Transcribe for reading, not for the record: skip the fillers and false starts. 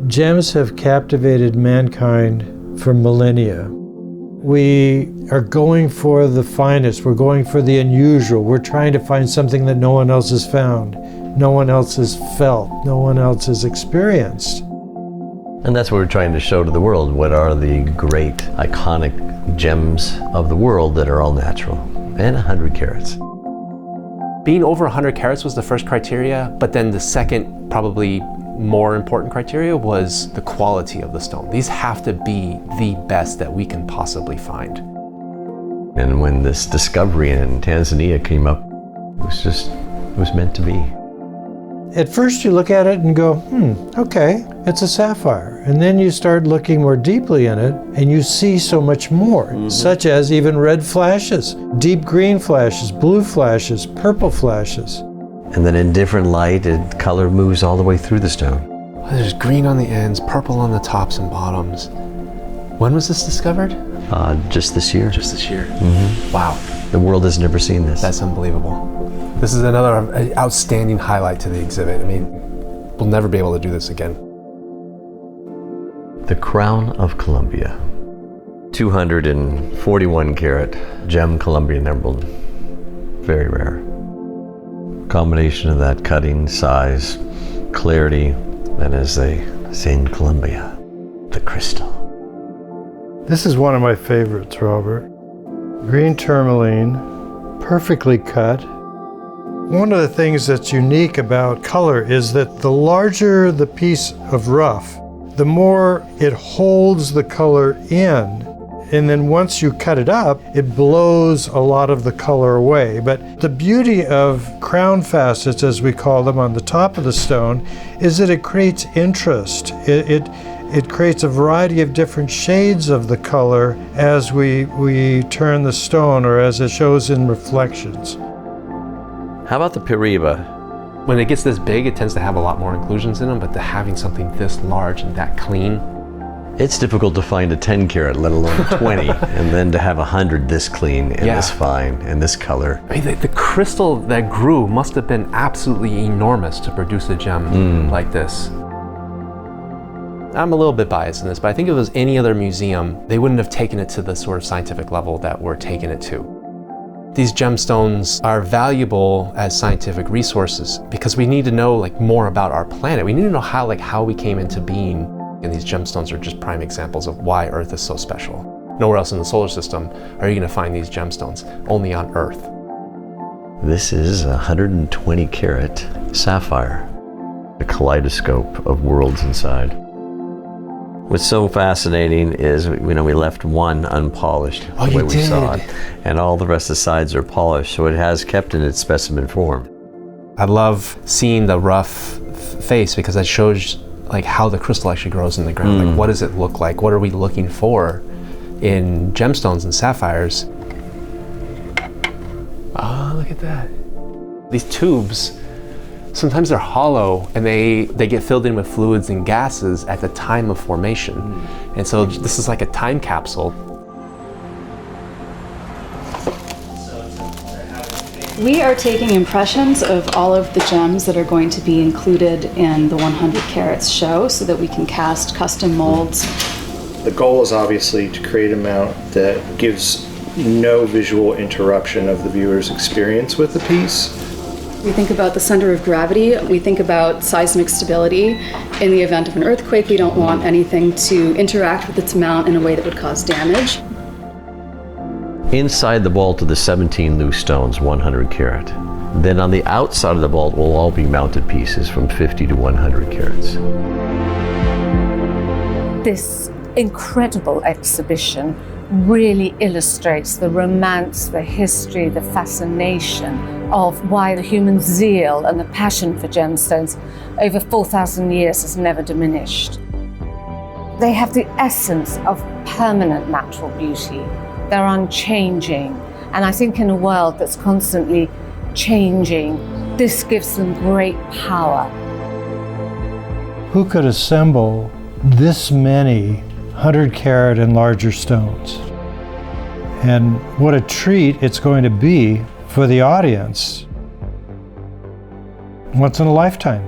Gems have captivated mankind for millennia. We are going for the finest, we're going for the unusual, we're trying to find something that no one else has found, no one else has felt, no one else has experienced. And that's what we're trying to show to the world. What are the great, iconic gems of the world that are all natural and 100 carats? Being over 100 carats was the first criteria, but then the second, probably more important criteria was the quality of the stone. These have to be the best that we can possibly find. And when this discovery in Tanzania came up, it was meant to be. At first you look at it and go, okay, it's a sapphire. And then you start looking more deeply in it and you see so much more, such as even red flashes, deep green flashes, blue flashes, purple flashes. And then in different light, color moves all the way through the stone. There's green on the ends, purple on the tops and bottoms. When was this discovered? Just this year. Just this year. Wow. The world has never seen this. That's unbelievable. This is another outstanding highlight to the exhibit. I mean, we'll never be able to do this again. The Crown of Colombia. 241 carat gem Colombian emerald. Very rare. Combination of that cutting, size, clarity, and as they say in Colombia, the crystal. This is one of my favorites, Robert. Green tourmaline, perfectly cut. One of the things that's unique about color is that the larger the piece of rough, the more it holds the color in. And then once you cut it up, it blows a lot of the color away. But the beauty of crown facets, as we call them, on the top of the stone, is that it creates interest. It creates a variety of different shades of the color as we turn the stone, or as it shows in reflections. How about the Piriba? When it gets this big, it tends to have a lot more inclusions in them, but having something this large and that clean, it's difficult to find a 10 carat, let alone a 20, and then to have 100 this clean and this fine and this color. I mean, the crystal that grew must have been absolutely enormous to produce a gem like this. I'm a little bit biased in this, but I think if it was any other museum, they wouldn't have taken it to the sort of scientific level that we're taking it to. These gemstones are valuable as scientific resources because we need to know more about our planet. We need to know how we came into being. And these gemstones are just prime examples of why Earth is so special. Nowhere else in the solar system are you going to find these gemstones, only on Earth. This is a 120 carat sapphire, a kaleidoscope of worlds inside. What's so fascinating is, we left one unpolished the way we saw it, and all the rest of the sides are polished, so it has kept in its specimen form. I love seeing the rough face because that shows how the crystal actually grows in the ground. What does it look like? What are we looking for in gemstones and sapphires? Oh, look at that. These tubes, sometimes they're hollow and they get filled in with fluids and gases at the time of formation. And so this is like a time capsule. We are taking impressions of all of the gems that are going to be included in the 100 Carats show so that we can cast custom molds. The goal is obviously to create a mount that gives no visual interruption of the viewer's experience with the piece. We think about the center of gravity. We think about seismic stability. In the event of an earthquake, we don't want anything to interact with its mount in a way that would cause damage. Inside the vault are the 17 loose stones, 100 carat. Then on the outside of the vault will all be mounted pieces from 50 to 100 carats. This incredible exhibition really illustrates the romance, the history, the fascination of why the human zeal and the passion for gemstones over 4,000 years has never diminished. They have the essence of permanent natural beauty. They're unchanging, and I think in a world that's constantly changing, this gives them great power. Who could assemble this many 100 carat and larger stones? And what a treat it's going to be for the audience. Once in a lifetime.